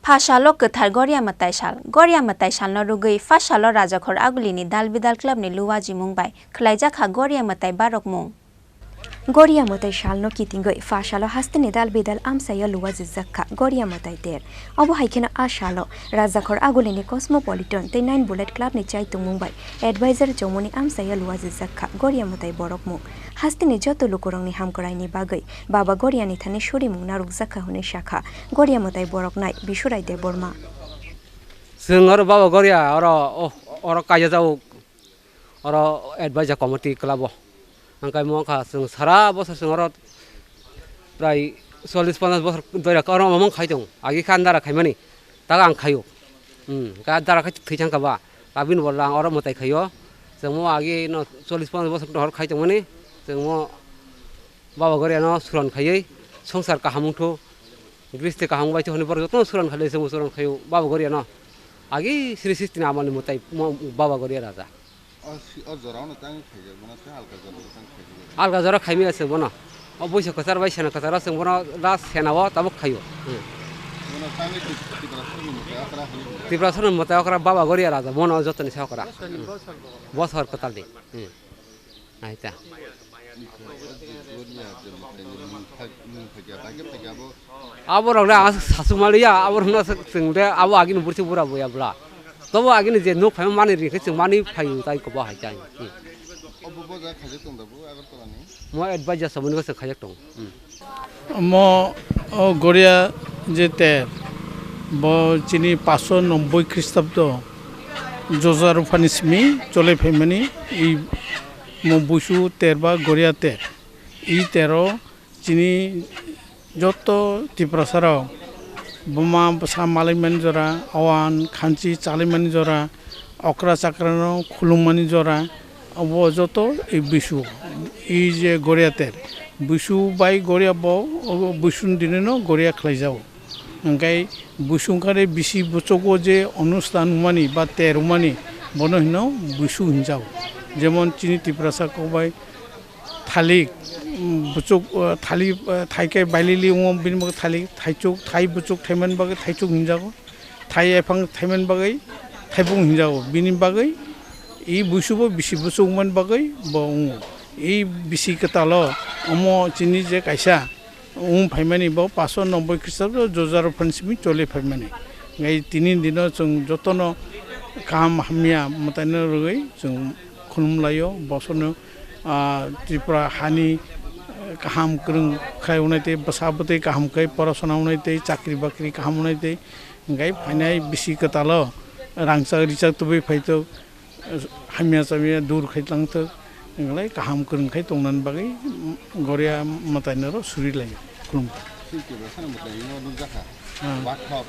Phasalo ketar Garia Mwtai sal no rugui Phasalo Rajakhor Agulini Dalbidal Clubni Luwajimung bai Khlaijakha Garia Mwtai Barokmung Garia Mwtai sal no kitingoi Phasalo hastini Dalbidal amsaya Luwajimung Garia Mwtai ter Abo haikena Ashalo Rajakhor Agulini Cosmopolitan te 9 Bullet Club ni chaitung Mumbai advisor Jomuni amsaya Luwajimung Garia Mwtai Barokmung hastini joto lukurongni hamkoraini bagai baba Garia ni thani shorimung naruk zakha hune shakha Garia Mwtai Baroknai bishurai de borma जों आरो बाबा गरिया अर काया जाव अर adviser committee club अंकाय मखा जों सारा बोसोर जों अर प्राय 40-50 बोसोर दरा कर मम खाइ दं आगि खान दारा खाइमानि दा आं खायो गा दारा खाइ थैचांकाबा लाबिन बला अर मताय खायो जों म आगि न 40-50 बोसोर दहर खाइ दं माने जों म बाबा गरिया न सुरन खायै संसार काहामुंथो ग्रिस्ते काहामुंबाय हने बर जतन सुरन खाले जों सुरन खायो बाबा गरिया न आगे श्री सिस्टिन आमानि मताय बाबा गरिया राजा अलगा जरा खाइमे आसे बना अबैसे कचार बाय सेना कचार जों बना लास सेनाव ताबो खायो त्रिपुरा सरन मताय ओकरा बाबा गरिया राजा बना जतन से ओकरा बसर कताल दे आइता अब रंगला सासुमालिया अब रंगला जोंदे अब आगिन बुरसे बुरा बयाब्ला तब आगिन जे नो फाय मानि रिखे जों मानि फाय ताइ को बाहाय जाय अब बजा खाजे दं दाबो आगरतलानि म एडभाइजर समनि गोसो खाजे दं म गरिया जेते ब चिनि 590 ख्रीष्टाब्द जजार फानिसमी चले फैमानि इ म बुसु तेरबा गरिया तेर इ तेरो चिनि जतो त्रिपुरासाराव बमा बसा मालायमानि जरा आवान खान्ची चालायमानि जरा अक्रा चाक्रानो खुलुमानि जरा अब जतो इ बिसु इ जे गरियातेर बिसु बाय गरिया ब बिसुन दिनेनो गरिया ख्लाइजाव ओंखाय बिसुंखारे बिसि बुचको जे अनुष्ठान मानि बा तेरमानि बनो हिनो बिसु हिनजाव जेमन चिनि त्रिपुरासा कोबाय थालिक बुचुक थाली थाइके बाइलिलि उम बिन बग थाली थाइचुक थाइ बुचुक थाइमन बगै थाइचुक हिनजागो थाइ एफां थाइमन बगै थाइबुं हिनजागो बिनि बगै इ बुसुबो बिसि बुचुकमन बगै बं इ बिसि कतालो अमो चिनि जे कायसा फाइमानि ब 590 ख्रीष्टाब्द जजार फनसिमि चले फाइमानि गाय तिनि दिन जों जतनो काम हामिया मतायनो रगै जों खुलुमलायो बसनो त्रिपुरा हानि काहाम गोरों खायवनायते बसाबते काहामखै परासनावनायते चाकरि बाकरि काहामनायते गाय फायनाय बिसि कताल रांसा रिचा तबे फायतो हामिया सामिया दूर खायतलांथो नंगलाय काहाम गोरोंखाय तंनान बागै गरिया मतायनरो सुरिलाय खुलुम त्रिपुरा सान मताय न जाखा वाथप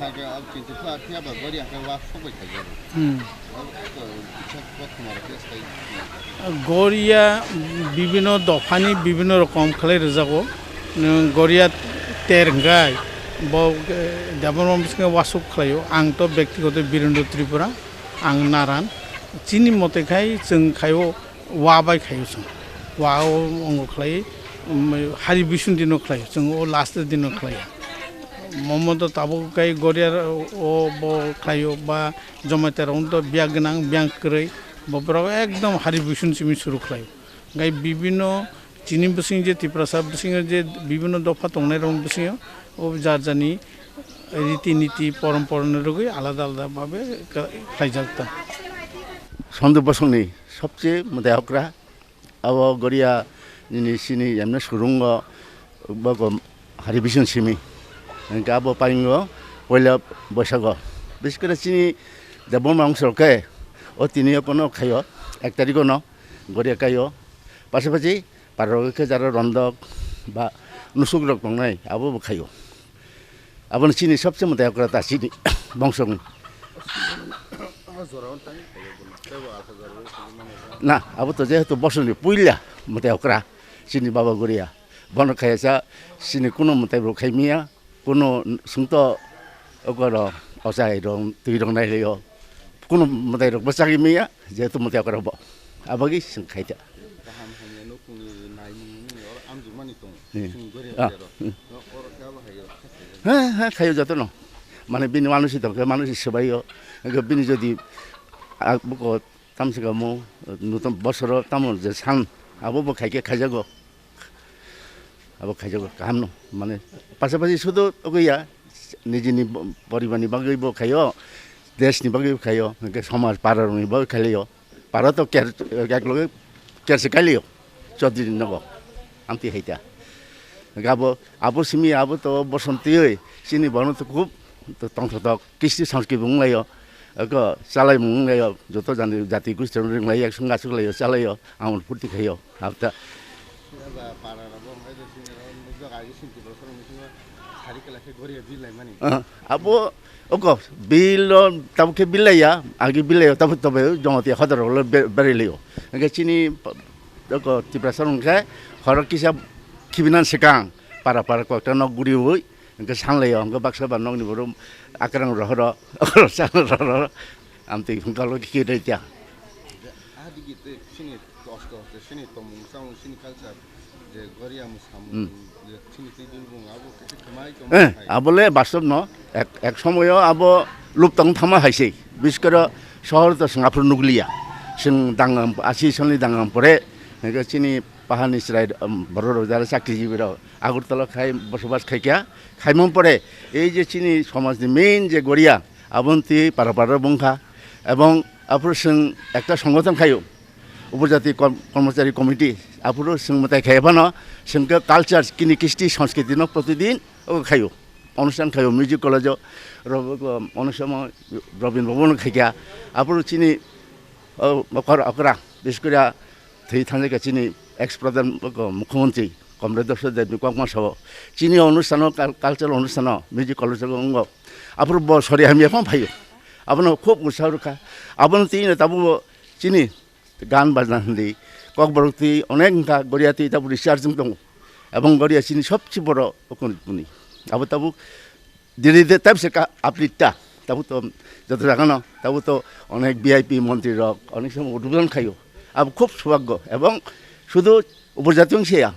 थागे अब चिन्तिफा थियाबा गरिया का वा सबै थायो गरिया विभिन्न दफानि विभिन्न रकम खालाय रजागो गरिया तेरगाय ब दाबरमसके वासुक खालायो आं तो व्यक्तिगत बिरेन्द्र त्रिपुरा आं नारान चिनि मतेखाय जों खायो वाबाय खायो जों वाओ अंग खालाय हारि बिसुन दिन खालायो जों ओ लास्ट दिन खालायो ममतो ताबो गाय गरिया ओ ब खायो बा जमातेराउन तो बिया गोनां बियां करै बब्राव एकदम हारि बिसुन सिमि सुरु खालायो गाय विभिन्न चिनि बसिं जे त्रिपुरासा बसिं जे विभिन्न दफा तंनाय रं बसिं ओ जारजानि रीति नीति परम्परा रगै आलादा आलादा भाबे खालायजागता सन्दो बसंनि सबसे मदायकरा अब गरिया नि सिनि यामना सुरुंग बग हारि बिसुन सिमि गाबो पाइंगो पहिला बैसागो बिस्कुट चिनि देबन मांसरके ओ तिनि कोनो खायो 1 तारिखो न गरिया खायो पाछापाछि पारके जारा रंदक बा नुसुक रक पंगनाय आबो खायो आबन चिनि सबसे मदायकरा तासिनि बंसं ना आबो तो जेहेतु बसनि पुइला मदायकरा चिनि बाबा गरिया बन खायसा चिनि कोनो मतायबो खाइमिया कोनो सुंतो अगर औसाय रं तुइ रं नायलेयो कोनो मताय रं बसागि मिया जेहेतु मताय करब आबागि जों खायता गाहाम हामया नखुनि नायनि और आमजुमानि दं जों गरिया हा खायो जातो न মানে বিনি মানুষই দরকার মানুষের সেবাইও বিনি যদি তামসে গামো নতুন বছর তামন যে सान আবো খাইকে খাইজাগো আবো খাইজাগো গাहाम न মানে পাশাপাশি শুধু গইয়া নিজেনি পরিবারনি বাগৈবো খাইও দেশনি বাগৈবো খাইও সমাজ পাড়ারনি বাগৈ খাইলিও পাড়া তো একলগে কেরসে খাইলিও 14 दिन नगो आमती हाइता गाबो आबो सिमी आबो तो बसंती ओइ सिनी बनो तो खूब तो तंथ तो कृष्टि संस्कृति बुंलायो को चालाय मुंलायो जतो जानि जाति गोष्ठी रिंलायो एक संगा सुलायो चालायो आमन फुर्ति खायो आबता आबो ओको बिलो तबके बिलाया आगे बिलायो तब तबे जमती खदर बेरेलियो के चिनी को त्रिपुरा सरंखे हर किसा खिबिनान सिगां पारा पारा कयटा नग गुरि ओइ इनके सानलायो इनके बाक्सा बा नगनि बरो आक्रां रहर सान रहर आमते हुंकालो खिदैत्या आदि गीते सिनि कष्ट सिनि तमुं साउं सिनि कालचार जे गरिया मुसाम जे सिनि तिदिन बुं आबो खमाय आबोले बास्तव न एक समयो आबो लुप्तং थामा हाइसै बिस्कर शहर तो सिंगापुर नुगलिया सिं दांगाम 80 सननि दांगाम परे नगे चिनी पाहानि स्राय बर' रजाल साख्रिजिबिर आगरतला खाय बसबास खायकिया खायमन परे এই যে চিনি সমাজनि মেইন যে গড়িয়া আবন্তি পারাপাড়া বংখা এবং আপুর সিং একটা সংগঠন খায়ো উপজাতি কর্মচারী কমিটি আপুর সিং মতাই খাইবানো সিংকে কালচার কিনি কৃষ্টি সংস্কৃতি ন প্রতিদিন ও খায়ো অনুষ্ঠান খায়ো মিউজিক কলেজ অনুষ্ঠান রবীন্দ্র ভবন খাইকিয়া আপুর চিনি অকরা বিশেষ করে थै थांनाय चिनी एक्स प्रधान मुख्यमंत्री कमरेड दर्शक देव कमा सब चिनी अनुष्ठान कालचार अनुष्ठान म्यूजिक कलेज अंग आप सरी हम एफा भाई आपन खूब उत्साह रखा आपन तीन तब चिनी गान बाजना हिंदी ककबरती अनेक गड़ियाती तब रिचार्जिंग दं एवं गड़िया चिनी सबसे बड़ अकनी अब तब धीरे धीरे तब से आपलिटा तब तो जो जाना तब तो अनेक VIP मंत्री रक अनेक समय उद्বোধন खायो अब खूब सौभाग्य एवं शुधु उपजाति अंशेया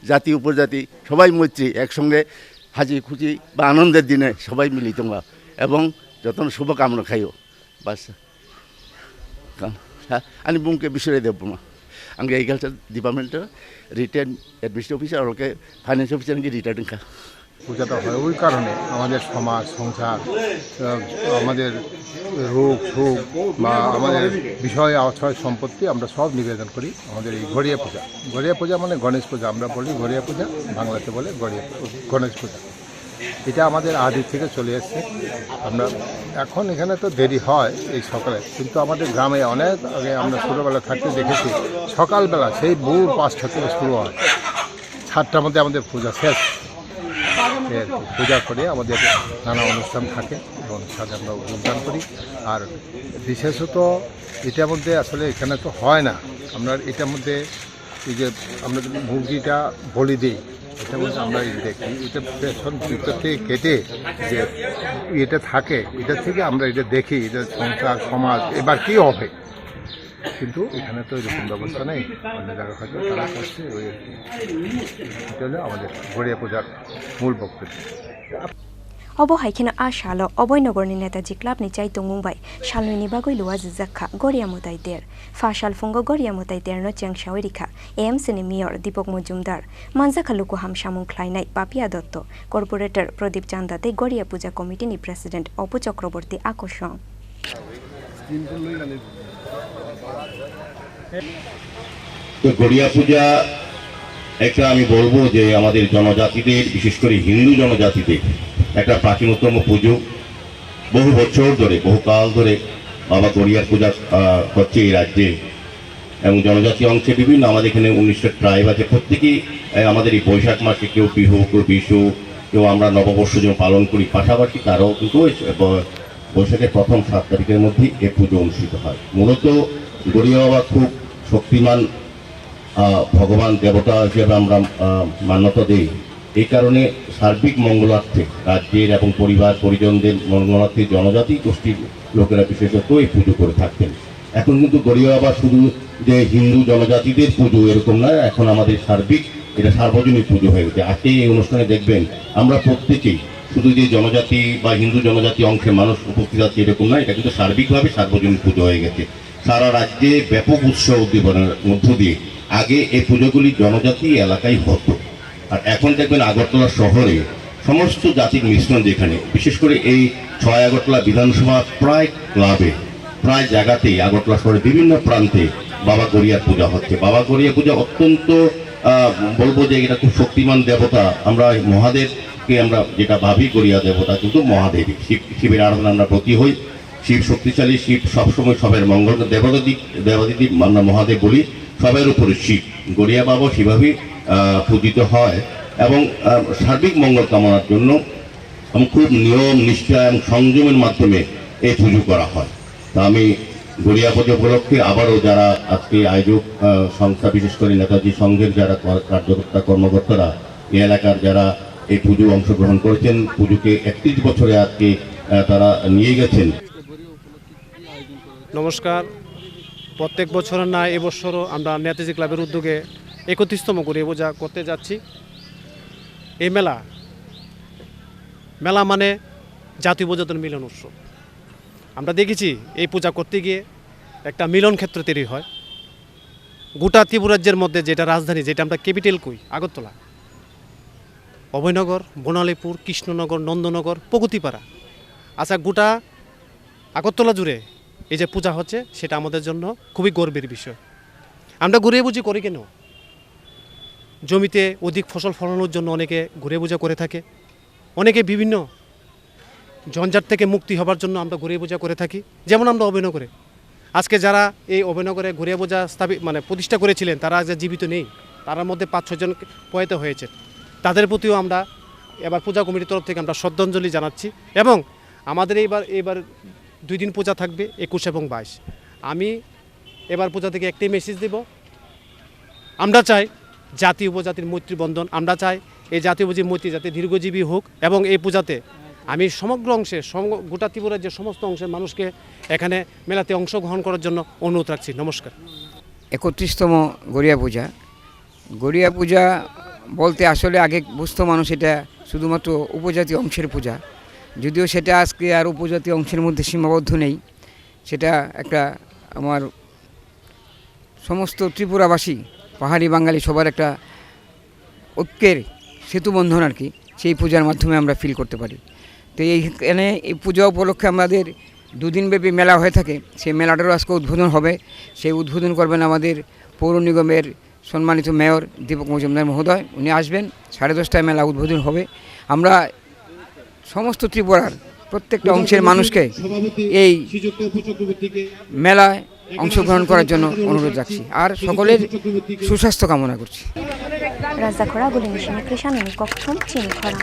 जाति उपजाति सबाई मैत्री एक संगे हाजी खुशी बा आनंदेर दिने सबाई मिलित दङ एवं जतन शुभकामना खायो बस आनी बुंके बिसरे देबमा आंगे एग्रिकालचार डिपार्टमेंट रिटायार्ड एडमिनिस्ट्रेटिव अफिसार और के फाइनेंस अफिसार की रिटायार्ड का পূজাটা হয় ওই কারণে আমাদের সমাজ সংসার আমাদের রোগ শোক বা আমাদের বিষয় আছয় সম্পত্তি আমরা সব নিবেদন করি আমাদের এই গড়িয়া পূজা মানে গণেশ পূজা আমরা বলি গড়িয়া পূজা বাংলাতে বলে গণেশ পূজা এটা আমাদের আদি থেকে চলে আসছে আমরা এখন এখানে তো দেরি হয় এই সকালে কিন্তু আমাদের গ্রামে অনেক আগে আমরা ছোটোবেলা থাকতে দেখেছি সকালবেলা সেই ভোর 5টা থেকে শুরু হয় 7টার মধ্যে আমাদের পূজা শেষ পূজা করে আমাদের নানা অনুষ্ঠান থাকে অনুষ্ঠানে আমরা যোগদান করি আর বিশেষত এটার মধ্যে আসলে এখানে তো হয় না আমরা এটার মধ্যে এই যে আমরা মুরগিটা বলি দিই এটার মধ্যে আমরা দেখি এটা পেছন ভিতর থেকে কেটে যে এটা থাকে এটা থেকে আমরা এটা দেখি এটা সংসার সমাজ এবার কী হবে কিন্তু এখানে তো এরকম ব্যবস্থা নেই অন্য জায়গায় হয়তো তারা করছে ওই এটা হলো আমাদের গড়িয়া পূজার মূল বক্তব্য Obo haikena a shalo oboi nogorni netaji clubni chaitung mumbai shalni bagoi Luwajimung Garia Mwtai der Phasal fungo Garia Mwtai der no chang shawirika AMC ni mayor Dipok Mujumdar Manza Khaluku Hamshamung Khlainai Papia Dotto Corporator Pradip Chandate Garia Puja Committee ni President Opu Chakraborty Akoshon Garia পূজা একটা আমি বলবো যে আমাদের জনজাতিদের বিশেষ করে হিন্দু জনজাতিদের একটা প্রাচীনতম পুজো বহু বছর ধরে বহুকাল ধরে বাবা গড়িয়ার পূজা হচ্ছে এই রাজ্যে এবং জনজাতি অংশে বিভিন্ন আমাদের এখানে 19টা ট্রাইব আছে প্রত্যেকেই আমাদের এই বৈশাখ মাসে কেউ বিহু কেউ বিশু কেউ আমরা নববর্ষ যেমন পালন করি পাশাপাশি তারাও কিন্তু বৈশাখের প্রথম 7 তারিখের মধ্যে এই পুজো অনুষ্ঠিত হয় মূলত গড়িয়া বাবা খুব শক্তিমান ভগবান দেবতা হিসেবে আমরা মান্যতা দিই এই কারণে সার্বিক মঙ্গলার্থে রাজ্যের এবং পরিবার পরিজনদের মঙ্গলার্থে জনজাতি গোষ্ঠীর লোকেরা বিশেষত এই পুজো করে থাকতেন এখন কিন্তু গড়িয়া বাবা শুধু যে হিন্দু জনজাতিদের পুজো এরকম নয় এখন আমাদের সার্বিক এটা সার্বজনীন পুজো হয়ে গেছে আজকে এই অনুষ্ঠানে দেখবেন আমরা প্রত্যেকেই শুধু যে জনজাতি বা হিন্দু জনজাতি অংশের মানুষ উপস্থিত আছে এরকম না, এটা কিন্তু সার্বিকভাবে সার্বজনীন পুজো হয়ে গেছে। সারা রাজ্যে ব্যাপক উৎসব উদ্দীপনার মধ্য দিয়ে আগে এই পুজোগুলি জনজাতি এলাকায় হতো, আর এখন দেখবেন আগরতলা শহরে সমস্ত জাতির মিশ্রণ, যেখানে বিশেষ করে এই 6 আগরতলা বিধানসভা প্রায় ক্লাবে প্রায় জায়গাতেই আগরতলা শহরের বিভিন্ন প্রান্তে বাবা গড়িয়ার পূজা হচ্ছে। বাবা গড়িয়া পূজা অত্যন্ত বলবো যে এটা খুব শক্তিমান দেবতা। আমরা মহাদেবকে আমরা যেটা ভাবি, গড়িয়া দেবতা কিন্তু মহাদেবী, শিবের আরাধনা আমরা প্রতি হই। শিব শক্তিশালী, শিব সবসময় সবের মঙ্গল, দেবাদিতি আমরা মহাদেব বলি, সবের উপরে শিব। গড়িয়া বাবা সেভাবেই পূজিত হয় এবং সার্বিক মঙ্গল কামনার জন্য খুব নিয়ম নিষ্ঠা এবং সংযমের মাধ্যমে এই পুজো করা হয়। তা আমি গড়িয়া পুজো উপলক্ষে আবারও যারা আজকে আয়োজক সংস্থা, বিশেষ করে নেতাজি সংঘের যারা কার্যকর্তা কর্মকর্তারা, এই এলাকার যারা এই পুজো অংশগ্রহণ করেছেন, পুজোকে 31 বছরে আজকে তারা নিয়ে গেছেন। নমস্কার। প্রত্যেক বছরের না এবছরও আমরা নেতাজি ক্লাবের উদ্যোগে 31তম গড়িয়া পূজা করতে যাচ্ছি। এই মেলা মানে জাতীয় উপজাতির মিলন উৎসব। আমরা দেখেছি এই পূজা করতে গিয়ে একটা মিলন ক্ষেত্র তৈরি হয়। গোটা ত্রিপুরা রাজ্যের মধ্যে যেটা রাজধানী, যেটা আমরা ক্যাপিটাল কই, আগরতলা, অভয়নগর, বনালীপুর, কৃষ্ণনগর, নন্দনগর, প্রগতিপাড়া, আচ্ছা গোটা আগরতলা জুড়ে এই যে পূজা হচ্ছে, সেটা আমাদের জন্য খুবই গর্বের বিষয়। আমরা গড়িয়া পুজো করি কেন? জমিতে অধিক ফসল ফলানোর জন্য অনেকে গড়িয়া পূজা করে থাকে, অনেকে বিভিন্ন ঝঞ্ঝাট থেকে মুক্তি হবার জন্য আমরা গড়িয়া পূজা করে থাকি। যেমন আমরা অভয়নগরে, আজকে যারা এই অভয়নগরে গড়িয়া পূজা প্রতিষ্ঠা করেছিলেন, তারা আজ জীবিত নেই, তার মধ্যে 5-6 জন প্রয়াত হয়েছে। তাদের প্রতিও আমরা এবার পূজা কমিটির তরফ থেকে আমরা শ্রদ্ধাঞ্জলি জানাচ্ছি। এবং আমাদের এইবার 2 দিন পূজা থাকবে, 21 এবং 22। আমি এবার পূজা থেকে একটাই মেসেজ দেব, আমরা চাই জাতীয় উপজাতির মৈত্রী বন্ধন, আমরা চাই এই জাতীয় উপজাতির মৈত্রী যাতে দীর্ঘজীবী হোক। এবং এই পূজাতে আমি সমগ্র অংশে গোটা ত্রিপুরা রাজ্যের সমস্ত অংশের মানুষকে এখানে মেলাতে অংশগ্রহণ করার জন্য অনুরোধ রাখছি। নমস্কার। 31তম গড়িয়া পূজা বলতে আসলে আগে বুঝতো মানুষ এটা শুধুমাত্র উপজাতি অংশের পূজা, যদিও সেটা আজকে আর উপজাতি অংশের মধ্যে সীমাবদ্ধ নেই। সেটা একটা আমার সমস্ত ত্রিপুরাবাসী, পাহাড়ি বাঙালি সবার একটা ঐক্যের সেতুবন্ধন আর কি, সেই পূজার মাধ্যমে আমরা ফিল করতে পারি। তো এইখানে এই পূজা উপলক্ষে আমাদের 2 দিনব্যাপী মেলা হয়ে থাকে। সেই মেলাটারও আজকে উদ্বোধন হবে। সেই উদ্বোধন করবেন আমাদের পৌর নিগমের সম্মানিত মেয়র দীপক মজুমদার মহোদয়। উনি আসবেন, 10:30টায় মেলা উদ্বোধন হবে। আমরা সমস্ত ত্রিপুরার প্রত্যেকটা অংশের মানুষকে এই মেলায় অংশগ্রহণ করার জন্য অনুরোধ রাখছি, আর সকলের সুস্বাস্থ্য কামনা করছি। রাজাখর, আগুলিনি, চিনি, কৃষাণী, কক্ষম, চিনি, খরা।